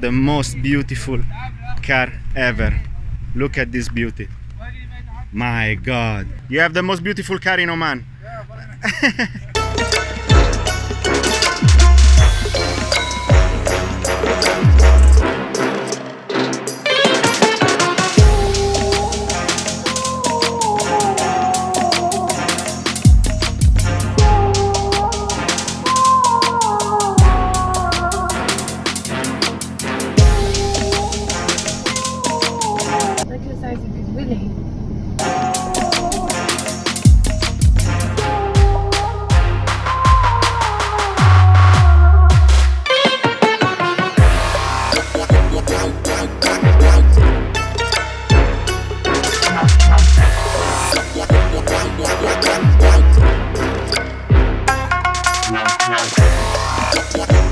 the most beautiful car ever. Look at this beauty. My God. You have the most beautiful car in Oman. Yeah.